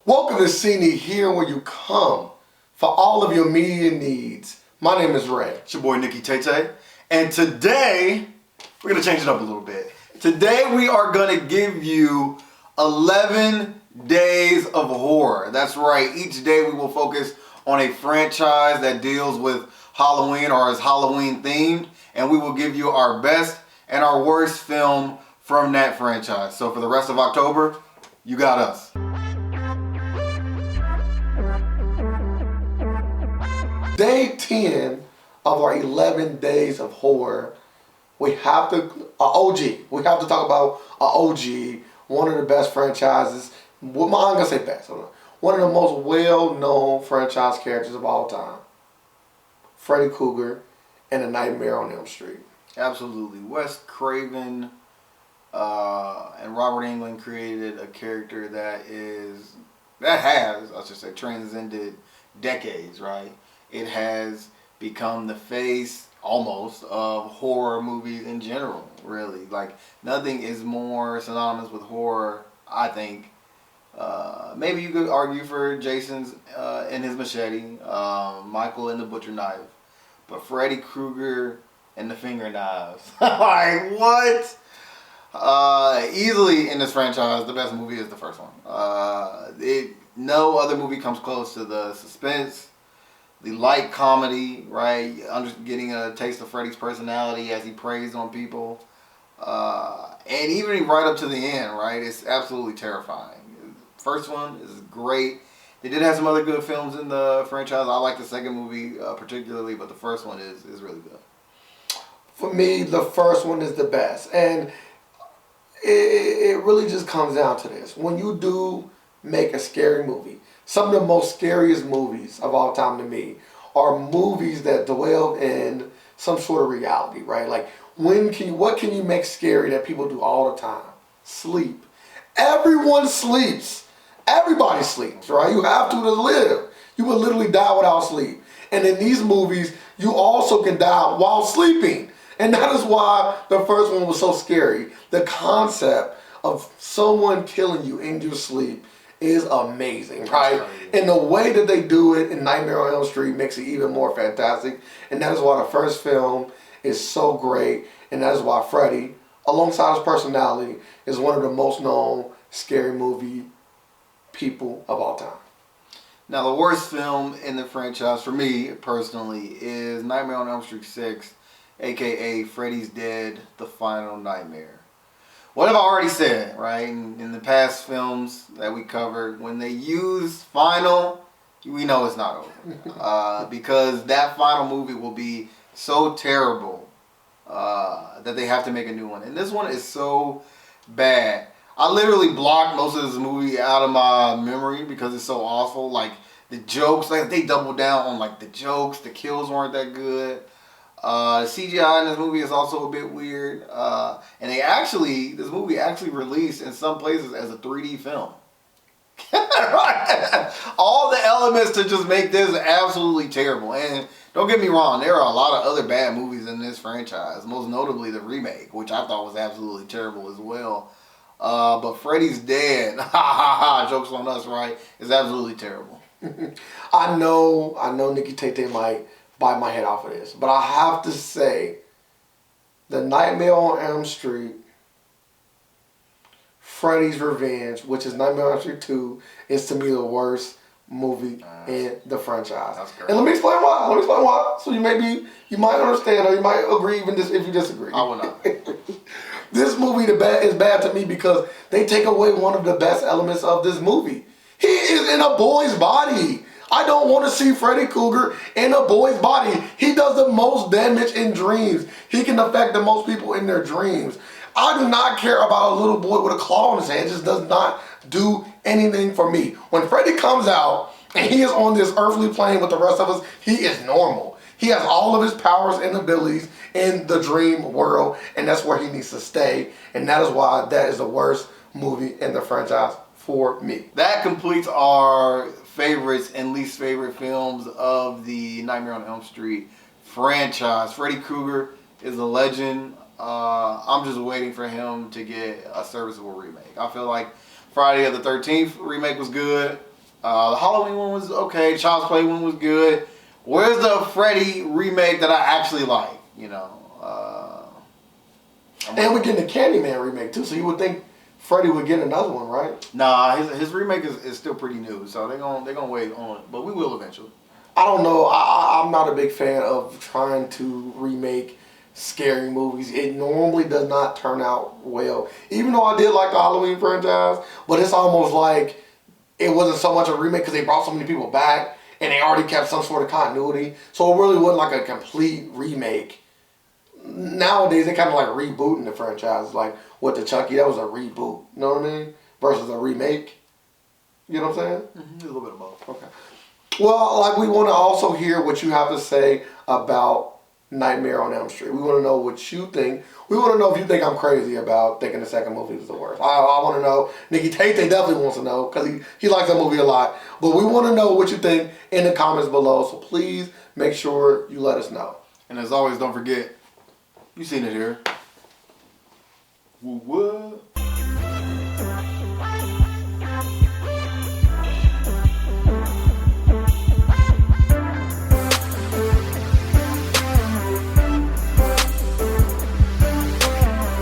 Welcome to Cine, here where you come for all of your media needs. My name is Ray. It's your boy Nicky Tay. And today, we're going to change it up a little bit. Today we are going to give you 11 days of horror. That's right. Each day we will focus on a franchise that deals with Halloween or is Halloween themed. And we will give you our best and our worst film from that franchise. So for the rest of October, you got us. Day 10 of our 11 days of horror, we have to talk about OG, one of the best franchises. I'm going to say best. One of the most well-known franchise characters of all time. Freddy Krueger and A Nightmare on Elm Street. Absolutely. Wes Craven and Robert Englund created a character that has transcended decades, right? It has become the face, almost, of horror movies in general, really. Like, nothing is more synonymous with horror, I think. Maybe you could argue for Jason's and his machete, Michael and the butcher knife, but Freddy Krueger and the finger knives. Like, what? Easily in this franchise, the best movie is the first one. No other movie comes close to the suspense, the light comedy, right? Getting a taste of Freddy's personality as he preys on people. And even right up to the end, right? It's absolutely terrifying. First one is great. They did have some other good films in the franchise. I like the second movie particularly, but the first one is really good. For me, the first one is the best. And it really just comes down to this. When you do make a scary movie, some of the most scariest movies of all time to me are movies that dwell in some sort of reality, right? Like, what can you make scary that people do all the time? Sleep. Everyone sleeps. Everybody sleeps, right? You have to live. You will literally die without sleep. And in these movies, you also can die while sleeping. And that is why the first one was so scary. The concept of someone killing you in your sleep is amazing, right? And the way that they do it in Nightmare on Elm Street makes it even more fantastic. And that is why the first film is so great. And that is why Freddy, alongside his personality, is one of the most known scary movie people of all time. Now, the worst film in the franchise, for me personally, is Nightmare on Elm Street 6, a.k.a. Freddy's Dead, The Final Nightmare. What have I already said, right? In the past films that we covered, when they use final, we know it's not over. Because that final movie will be so terrible that they have to make a new one. And this one is so bad. I literally blocked most of this movie out of my memory because it's so awful. Like, the jokes, like, they double down on, like, the jokes. The kills weren't that good. CGI in this movie is also a bit weird. And this movie actually released in some places as a 3D film. All the elements to just make this absolutely terrible. And don't get me wrong, there are a lot of other bad movies in this franchise. Most notably the remake, which I thought was absolutely terrible as well. But Freddy's Dead, jokes on us, right, is absolutely terrible. I know Nicky Tay might bite my head off of this, but I have to say, The Nightmare on Elm Street, Freddy's Revenge, which is Nightmare on Elm Street 2, is to me the worst movie in the franchise. And let me explain why. So you might understand, or you might agree even if you disagree. I will not. This movie is bad to me because they take away one of the best elements of this movie. He is in a boy's body. I don't want to see Freddy Krueger in a boy's body. He does the most damage in dreams. He can affect the most people in their dreams. I do not care about a little boy with a claw in his hand. It just does not do anything for me. When Freddy comes out and he is on this earthly plane with the rest of us, he is normal. He has all of his powers and abilities in the dream world, and that's where he needs to stay. And that is why that is the worst movie in the franchise for me. That completes our favorites and least favorite films of the Nightmare on Elm Street franchise. Freddy Krueger is a legend. I'm just waiting for him to get a serviceable remake. I feel like Friday the 13th remake was good. The Halloween one was okay. The Child's Play one was good. Where's the Freddy remake that I actually like? You know. And we're getting the Candyman remake too, so you would think Freddy would get another one, right? Nah, his remake is still pretty new, so they're gonna wait on it, but we will eventually. I don't know. I'm not a big fan of trying to remake scary movies. It normally does not turn out well. Even though I did like the Halloween franchise, but it's almost like it wasn't so much a remake because they brought so many people back and they already kept some sort of continuity. So it really wasn't like a complete remake. Nowadays, they kind of like rebooting the franchise. Like with the Chucky, that was a reboot. You know what I mean? Versus a remake. You know what I'm saying? Mm-hmm. A little bit of both. Okay. Well, like we want to also hear what you have to say about Nightmare on Elm Street. We want to know what you think. We want to know if you think I'm crazy about thinking the second movie was the worst. I want to know. Nikki Tate definitely wants to know because he likes that movie a lot. But we want to know what you think in the comments below. So please make sure you let us know. And as always, don't forget, you seen it here. Woo, what?